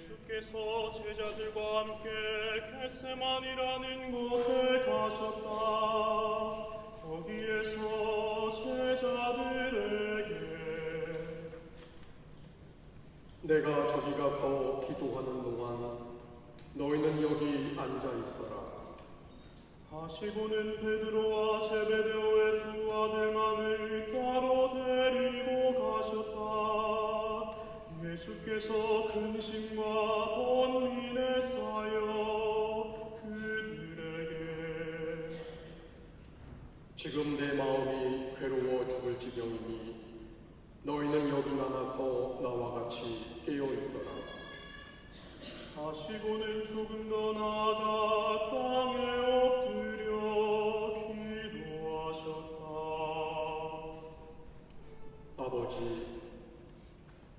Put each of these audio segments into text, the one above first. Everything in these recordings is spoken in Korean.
예수께서 제자들과 함께 겟세마니라는 곳에 가셨다. 거기에서 제자들에게 내가 저기 가서 기도하는 동안 너희는 여기 앉아 있어라 하시고는 베드로와 제베데오의 두 아들만을 따로 데리고 가셨다. 예수께서 근심과 번민에 쌓여 그들에게 지금 내 마음이 괴로워 죽을 지경이니 너희는 여기 남아서 나와 같이 깨어 있어라. 하시고는 조금 더 나아가 땅에 엎드려 기도하셨다.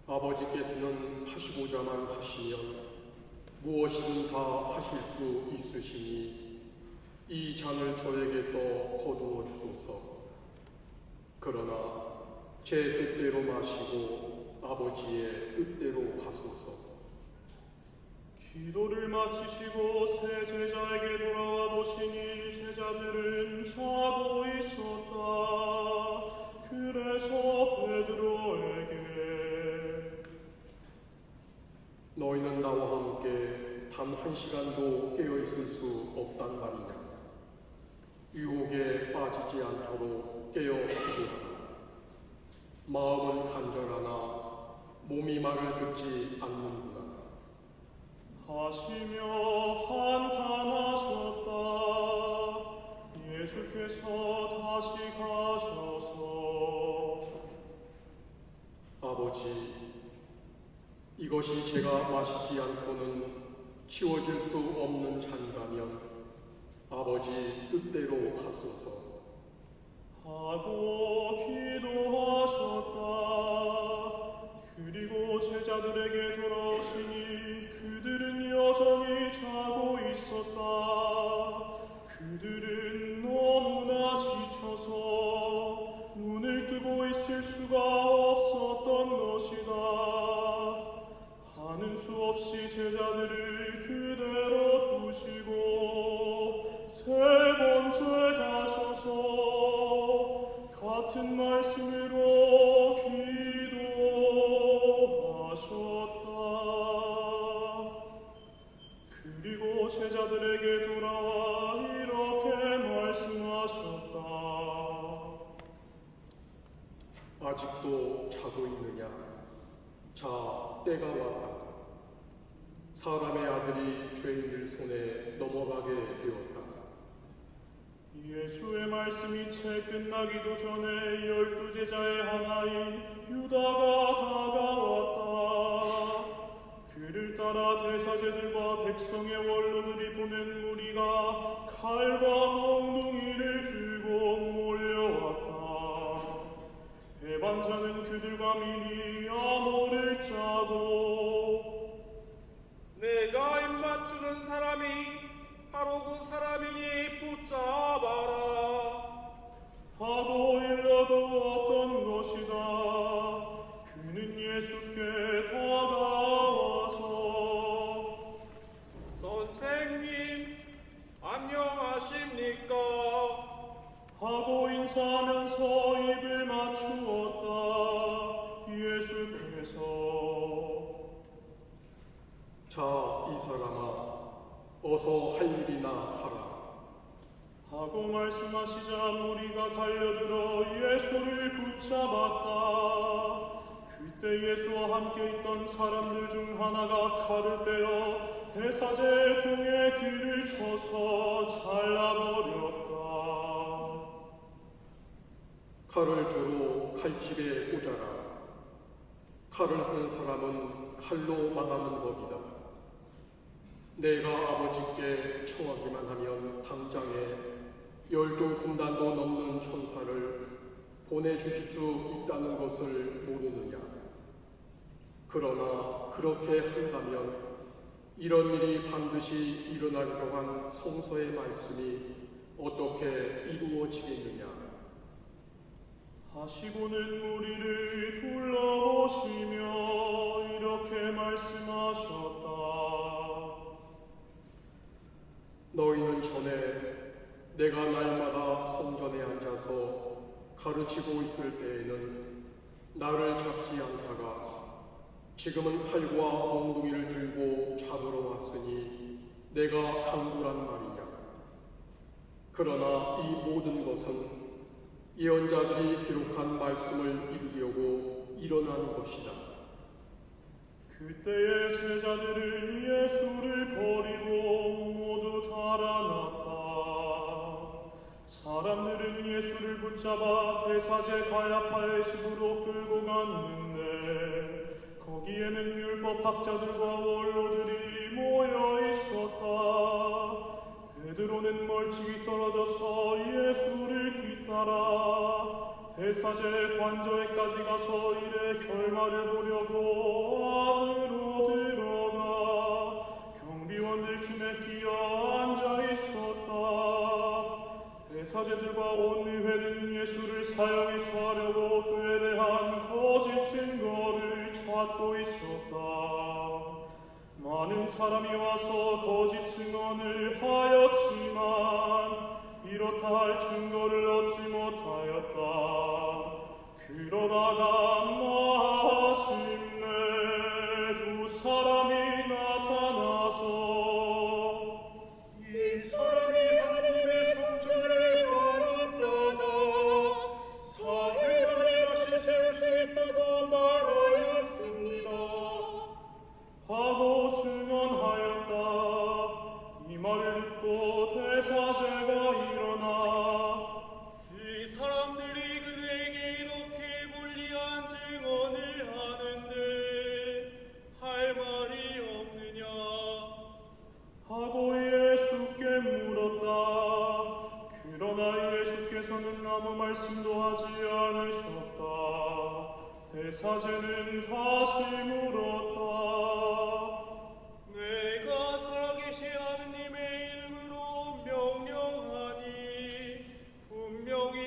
아버지께서는 하시고자만 하시면 무엇이든 다 하실 수 있으시니 이 잔을 저에게서 거두어 주소서. 그러나 제 뜻대로 마시고 아버지의 뜻대로 하소서. 기도를 마치시고 세 제자에게 돌아와 보시니 제자들은 자고 있었다. 그래서 베드로에게 너희는 나와 함께 단 한 시간도 깨어 있을 수 없단 말이냐? 유혹에 빠지지 않도록 깨어 기도하라. 마음은 간절하나 몸이 말을 듣지 않는구나. 하시며 한탄하셨다. 예수께서 다시 가셔서 아버지, 이것이 제가 마시지 않고는 치워질 수 없는 잔이라면 아버지 뜻대로 하소서. 하고 기도하셨다. 그리고 제자들에게 돌아오시니 그들은 여전히 자고 있었다. 그들은 너무나 지쳐서 눈을 뜨고 있을 수가 없었던 것이다. 하는 수 없이 제자들을 그대로 두시고 세 번째 가셔서 같은 말씀으로 기도하셨다. 그리고 제자들에게 돌아와 이렇게 말씀하셨다. 아직도 자고 있느냐? 자, 때가 왔다. 사람의 아들이 죄인들 손에 넘어가게 되었다. 예수의 말씀이 채 끝나기도 전에 12 제자의 하나인 유다가 다가왔다. 그를 따라 대사제들과 백성의 원로들이 보낸 무리가 칼과 몽둥이를 들고 몰려왔다. 배반자는 그들과 미리 암호를 짜고 내가 입맞추는 사람이 바로 그 사람이니 붙잡아라 하고 일러두었던 것이다. 그는 예수께 다가와서 선생님 안녕하십니까 하고 인사하면서 입을 맞추었다. 예수께서 자, 이 사람아, 어서 할 일이나 하라. 하고 말씀하시자 무리가 달려들어 예수를 붙잡았다. 그때 예수와 함께 있던 사람들 중 하나가 칼을 빼어 대사제 종의 귀를 쳐서 잘라버렸다. 칼을 도로 칼집에 꽂아라. 칼을 쓴 사람은 칼로 망하는 법이다. 내가 아버지께 청하기만 하면 당장에 12군단도 넘는 천사를 보내주실 수 있다는 것을 모르느냐? 그러나 그렇게 한다면 이런 일이 반드시 일어나리로 한 성서의 말씀이 어떻게 이루어지겠느냐? 하시고는 무리를 둘러보시며 이렇게 말씀하셨다. 너희는 전에 내가 날마다 성전에 앉아서 가르치고 있을 때에는 나를 잡지 않다가 지금은 칼과 몽둥이를 들고 잡으러 왔으니 내가 강구란 말이냐. 그러나 이 모든 것은 예언자들이 기록한 말씀을 이루려고 일어난 것이다. 그때의 제자들은 예수를 버리고 모두 달아났다. 사람들은 예수를 붙잡아 대사제 가야파의 집으로 끌고 갔는데 거기에는 율법학자들과 원로들이 모여 있었다. 베드로는 멀찍이 떨어져서 예수를 뒤따라 대사제 관저에까지 가서 이의 결말을 보려고 안으로 들어가 경비원들 틈에 끼어 앉아 있었다. 대사제들과 온의회는 예수를 사형에 처하려고 그에 대한 거짓 증거를 찾고 있었다. 많은 사람이 와서 거짓 증언을 하였지만 이렇다 할 증거를 얻지 못하였다. 그러다가 마침내 두 사람이 나타나서 이 사람이 하나님의 성전을 알았다가 사흘 만에 다시 세울 수 있다고 말하였습니다. 하고 증언하였다. 이 말을 듣고 대사제가 일어나 이 사람들이 그들에게 이렇게 불리한 증언을 하는데 할 말이 없느냐 하고 예수께 물었다. 그러나 예수께서는 아무 말씀도 하지 않으셨다. 대사제는 다시 물었다. 내가 살아계신 하느님의 이름으로 명령하니 분명히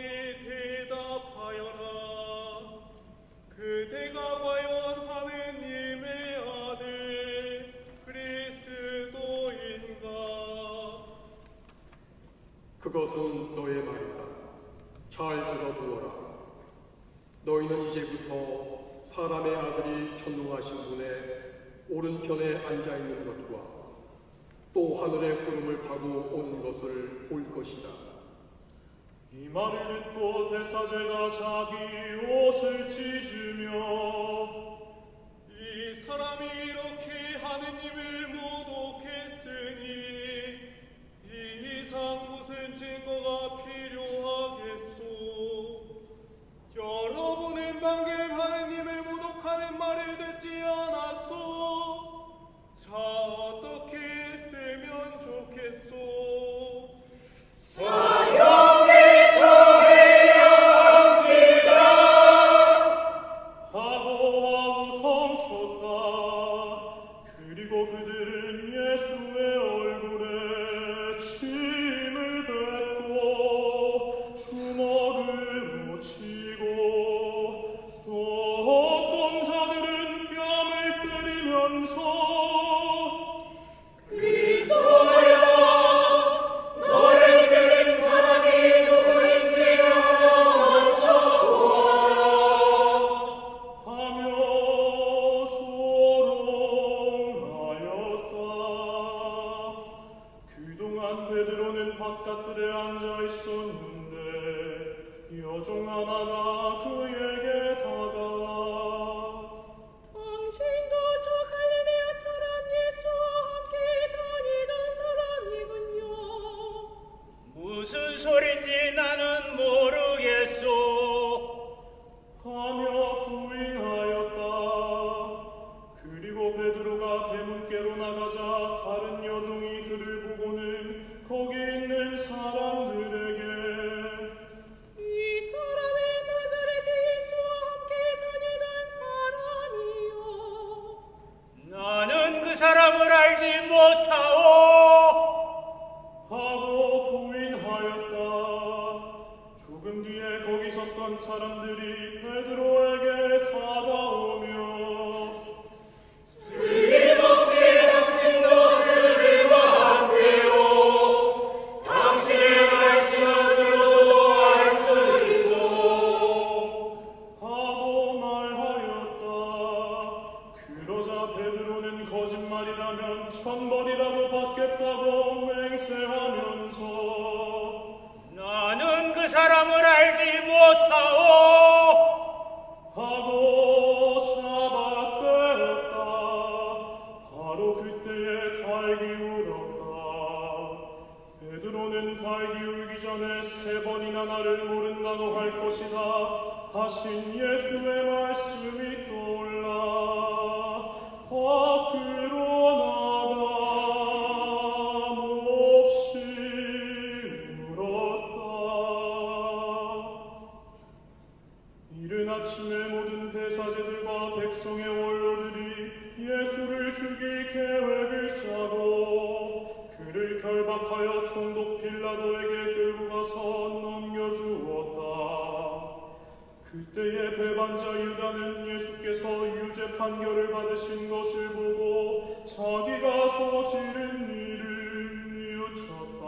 대답하여라. 그대가 과연 하느님의 아들 그리스도인가? 그것은 너의 말이다. 잘 들어두어라. 너희는 이제부터 사람의 아들이 전능하신 분의 오른편에 앉아있는 것과 또 하늘의 구름을 타고 온 것을 볼 것이다. 이 말을 듣고 대사제가 자기 옷을 찢으며 이 사람이 이렇게 하느님을 모독했으니 이 이상 무슨 증거가 필요하겠소? 여러분은 방금 하느님을 모독하는 말을 듣지 않았소? 자, 어떻게 했으면 좋겠소? 사형에 처해야 합니다. 하고 성쳤다. 그리고 그들은 예수의 얼굴에 침을 뱉고 주먹으로 치고 또 어떤 자들은 뺨을 때리면서 그리스도야, 너를 때린 사람이 누구인지 알아맞혀보아라. 하며 조롱하였다. 그동안 베드로는 바깥들에 앉아 있었는데 여종 하나가 그에게 다가와 당신도 저 갈릴레아 사람 예수와 함께 다니던 사람이군요. 무슨 소린지 나는 모르겠소. 하며 부인하였다. 그리고 베드로가 대문께로 나가자 다른 여종이 그를 보고는 거기 있는 사람들에게 이 사람이 나자렛의 예수와 함께 다니던 사람이요. 나는 그 사람을 알지 못하오. 하고 부인하였다. 조금 뒤에 거기 섰던 사람들이 베드로에게 다가오며 받겠다고 맹세하면서 나는 그 사람을 알지 못하오. 하고 잡아떼었다. 바로 그때에 달기 울었다. 베드로는 달기 울기 전에 3번이나 나를 모른다고 할 것이다 하신 예수의 말씀이 떠올라 밖으로 나가 몹시 울었다. 이른 아침에 모든 대사제들과 백성의 원로들이 예수를 죽일 계획을 짜고 그를 결박하여 총독 빌라도에게 끌고 가서 넘겨주었다. 그때의 배반자 유다는 예수께서 유죄 판결을 받으신 것을 보고 자기가 저지른 일을 뉘우쳤다.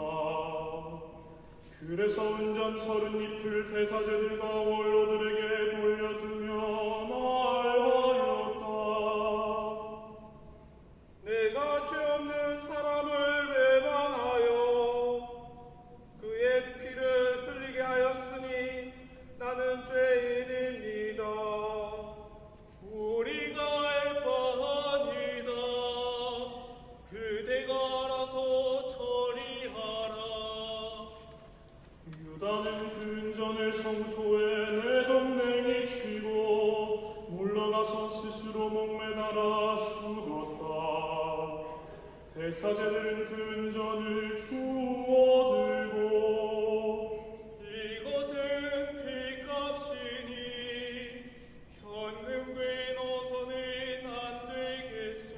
그래서 은전 30잎을 대사제들과 원로들에게 돌려주며 말하였다. 내가 죄 없는 사람을 배반하여 그의 피를 흘리게 하였으니 나는 죄인입니다. 우리가 알 바니이다. 그대가 알아서 처리하라. 유다는 그 은전을 성소에 내동댕이 치고 물러가서 스스로 목매달아 죽었다. 대사제들은 그 은전을 주워들고 이것은 피값이니 현금괴에 넣어서는 안 되겠소.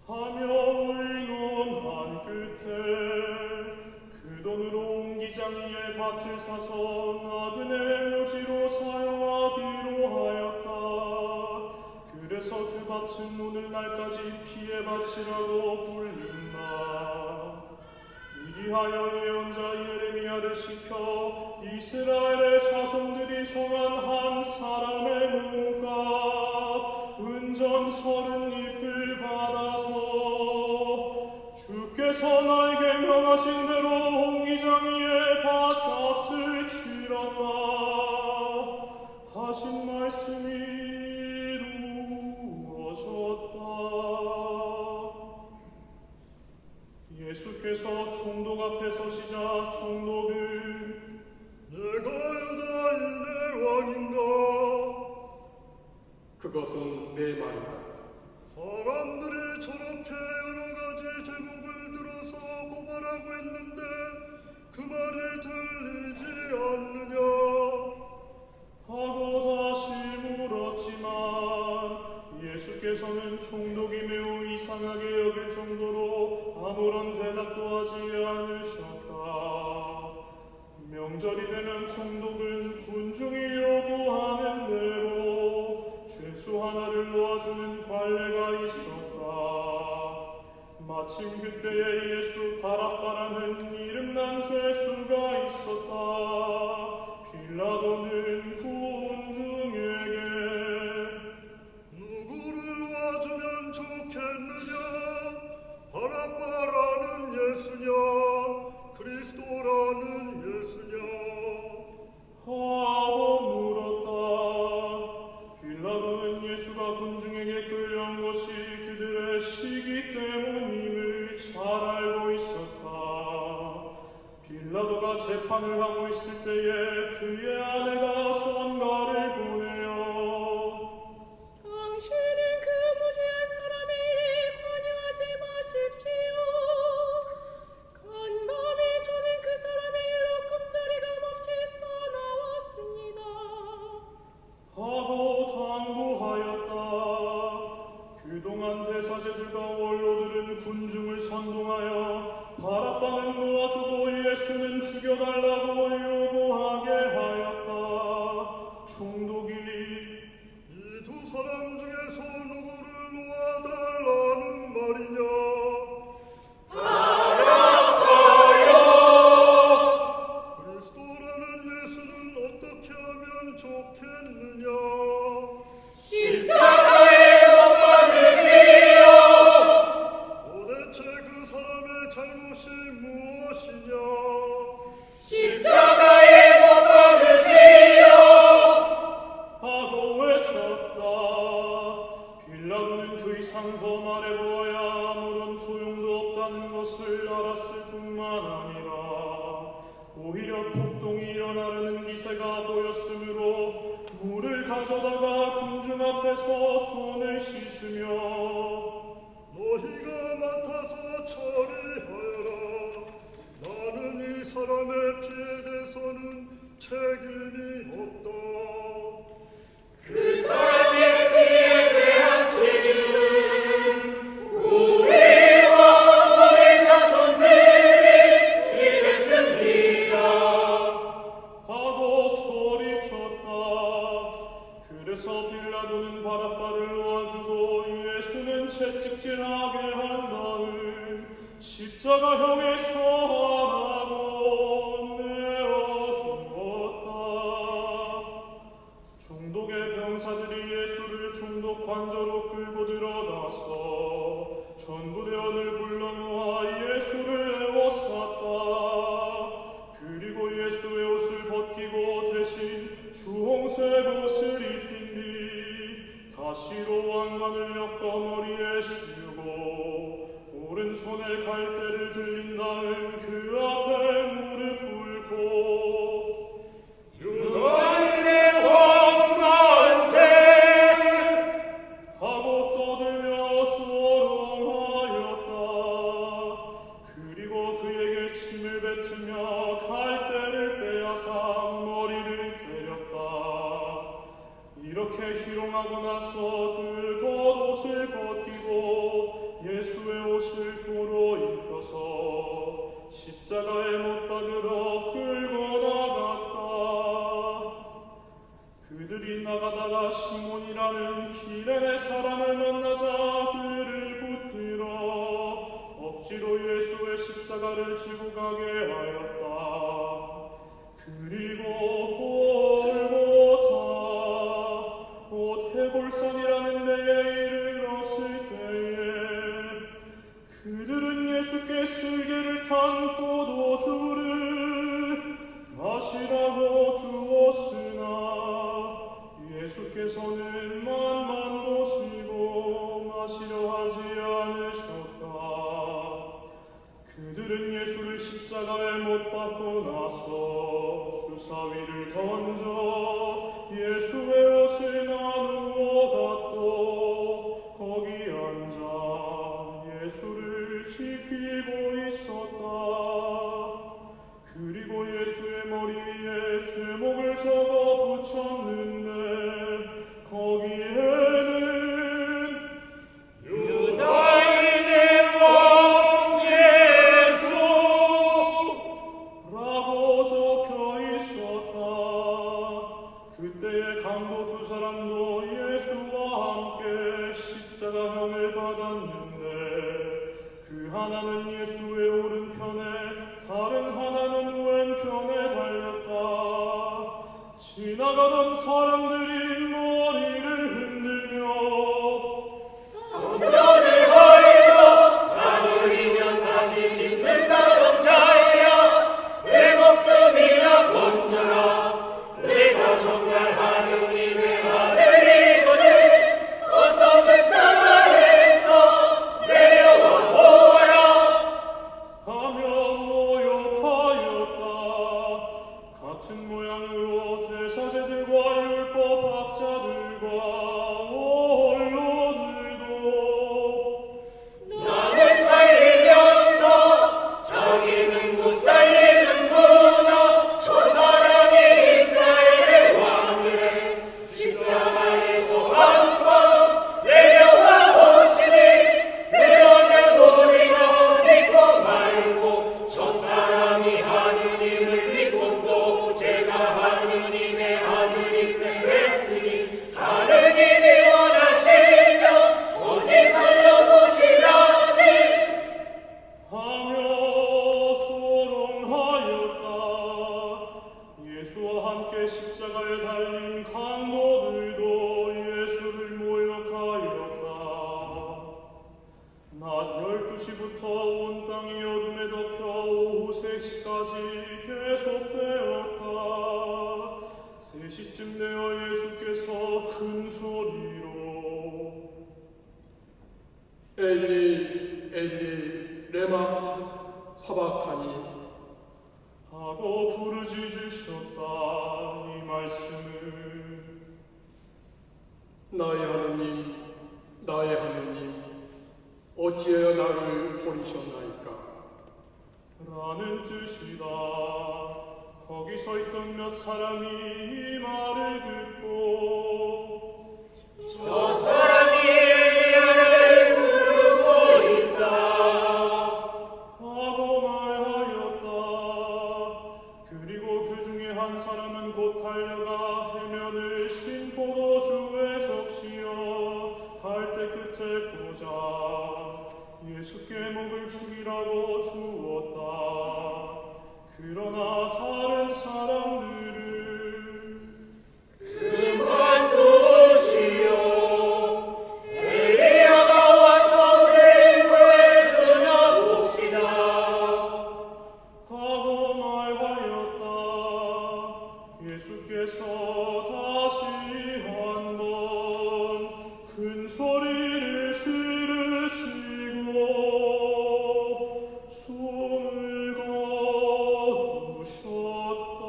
하며 의논한 끝에 그 돈으로 옹기장이의 밭을 사서 나그네 묘지로 사용하기로 하였다. 그래서 그 밭은 오늘날까지 피의 밭이라고 불린다. 이리하여 예언자 예레미야를 시켜 이스라엘의 자손들이 송한 한 사람의 몸값 은전 30잎을 받아서 주께서 나에게 명하신 대로 옹기장이의 밭값을 치렀다 하신 말씀이 이루어졌다. 예수께서 총독 앞에 서시자 총독은 내가 유다인의 왕인가? 그것은 내 말이다. 사람들이 저렇게 여러 가지 제목을 들어서 고발하고 있는데 그 말이 들리지 않느냐? 하고 다시 물었지만 예수께서는 총독이 매우 이상하게 여길 정도로 아무런 대답도 하지 않으셨다. 명절이 되면 총독은 군중이 요구하는 대로 죄수 하나를 놓아주는 관례가 있었다. 마침 그때에 예수 바라바라는 이름난 죄수가 있었다. 빌라도는 군중에게 누구를 놔주면 좋겠느냐? 바라바라는 예수냐? 그리스도라는 예수냐? 하고 물었다. 빌라도는 예수가 군중에게 끌려온 것이 그들의 시기 때문임을 잘 알고 있었다. 빌라도가 재판을 하고 있을 때에 그의 아내가 전가를 보내어 당신은 그 무죄한 사람의 일에 관여하지 마십시오. 간밤에 저는 그 사람의 일로 꿈자리감 없이 사나웠습니다. 하고 당부하였다. 그동안 대사제들과 원로들은 군중을 선동하여 바라바는 놓아주고 예수는 죽여달라고 요구하게 하였다. 총독이 이 두 사람 중에서 누구를 놓아달라는 말이냐? 그리스도라는 예수는 어떻게 하면 좋겠느냐? 십자가에 못 박으시오. 도대체 대체 그 사람의 잘못이 무엇이냐? 십자가에 못 박으시오. 하고 외쳤다. 빌라도는 그 이상 더 말해보아야 아무런 소용도 없다는 것을 알았을 뿐만 아니라 오히려 폭동이 일어나려는 기세가 보였으므로 물을 가져다가 군중 앞에서 손을 씻으며 너희가 맡아서 처리하여라. 나는 이 사람의 피에 대해서는 책임이 없다. 그 사람의 피에 대한 책임은 우리와 우리 자손들이 지겠습니다. 하고 소리쳤다. 그래서 빌라도는 바라바를 놓아주고 예수는 채찍질하게 한 다음 십자가형에 처하라고 내어 주었다. 중독의 병사들이 예수를 중독 관저로 끌고 들어가서 전부대원을 불러 모아 예수를 에워쌌다. 그리고 예수의 옷을 벗기고 대신 주홍색 옷을 입힌 뒤 가시로 왕관을 엮어 머리에 씌우고 오른손에 갈대를 들린 다음 그 앞에 무릎 꿇고 유한의 왕 만세. 하고 떠들며 조롱하였다. 그리고 그에게 침을 뱉으며 갈대를 빼앗아 머리를 때렸다. 이렇게 희롱하고 나서 그 겉옷을 벗기고 예수의 옷을 도로 입혀서 십자가에 못 박으러 끌고 나갔다. 그들이 나가다가 시몬이라는 기레네 사람을 만나자 그를 붙들어 억지로 예수의 십자가를 지고 가게 하였다. 그리고 골고타 곧 해골산이라는 데에 이르렀을 때에 그들은 예수께 슬개를 탄 포도주를 마시라고 주었으나 예수께서는 맛만 보시고 마시려 하지 않으셨다. 그들은 예수를 십자가에 못 박고 나서 주사위를 던져 예수의 옷을 나누어 갖고 거기 앉아 예수를 지키고 있었다. 그리고 예수의 머리 위에 죄목을 적어 붙였는데 거기에는 유다인의 왕 예수. 라고 적혀 있었다. 그때의 강도 두 사람도 예수와 함께 십자가형을 받았는데 그 하나는 예수의 오른편에 다른 하나는 왼편에 달렸다. 지나가던 사람들이 머리를 흔들며 손전을 허리로 사돌리면 다시 짓는다던 자야, 내 목숨이나 건져라. 내가 정말 하느님의 아들이거늘 어서 십자가에서 내려와 보아라. 하며 모욕하였다. 같은 모양으로 대사제들과 율법 학자 온 땅이 어둠에 덮여 오후 3시까지 계속되었다. 3시쯤 되어 예수께서 큰 소리로 엘리 엘리 레마 사바카니 하고 부르짖으셨다. 이 말씀은 나의 하느님 나의 하느님 어찌하여 나를 버리셨나이까. 라는 뜻이다. 거기 서 있던 몇 사람이 이 말을 듣고 저 사람이 엘리야를 부르고 있다 하고 말하였다. 그리고 그 중에 한 사람은 곧 달려가 해면을 신 포도주에 적시어 갈대 끝에 꽂아 예수께 목을 축이라고 주었다. 그러나 다른 사람들은 그만두시오 엘리야가 와서 그를 구해주나 봅시다 하고 말하였다. 예수께서 다시 한 번 큰 소리를 지르시고 숨을 거두셨다.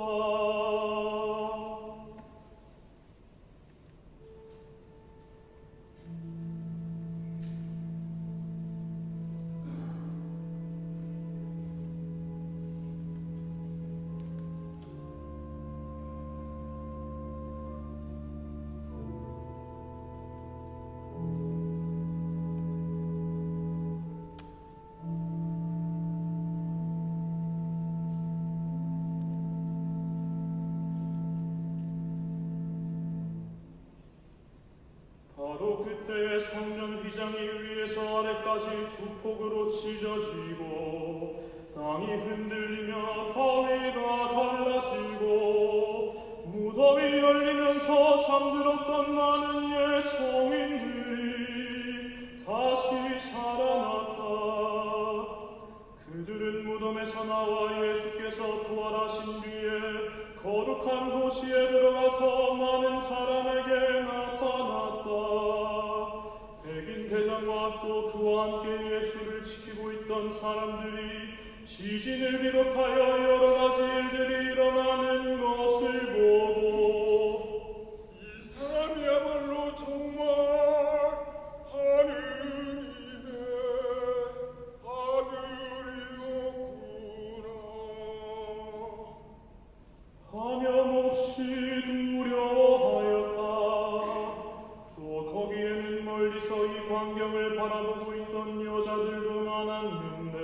바로 그때 성전 휘장이 위에서 아래까지 두 폭으로 찢어지고 땅이 흔들리며 바위가 갈라지고 무덤이 열리면서 잠들었던 많은 옛 성인들이 다시 살아났다. 그들은 무덤에서 나와 예수께서 부활하신 뒤에 거룩한 도시에 들어가서 많은 사람에게 나타났다. 백인 대장과 또 그와 함께 예수를 지키고 있던 사람들이 지진을 비롯하여 여러 가지 일들이 일어나는 것을 보고 이 사람이야말로 정말 하느님의 아들이었구나 하며 몹시 두려워하였다. 또 거기에는 멀리서 이 광경을 바라보고 있던 여자들도 많았는데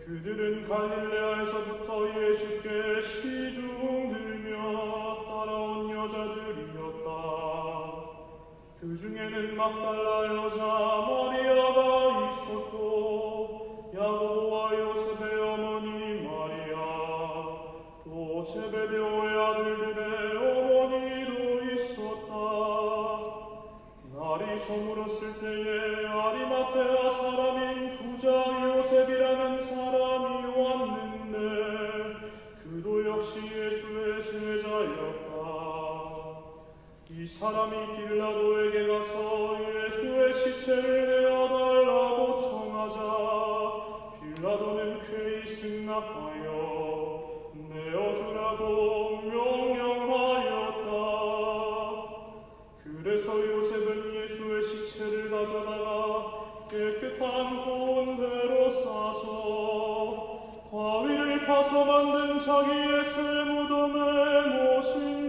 그들은 갈릴레아에서부터 예수께 시중 들며 따라온 여자들이었다. 그 중에는 막달라 여자 마리아가 있었고 야고보와 요셉의 어머니 마리아 또 제베데오의 아들들의 어머니도 있었다. 날이 저물었을 때에 아리마테아 사람인 부자 요셉이라는 사람이 왔는데 그도 역시 예수의 제자였다. 이 사람이 빌라도에게 가서 예수의 시체를 내어달라고 청하자 빌라도는 쾌히 승낙하여 내어주라고 명령하였다. 그래서 요셉은 예수의 시체를 가져다가 깨끗한 고운 배로 싸서 바위를 파서 만든 자기의 새 무덤에 모신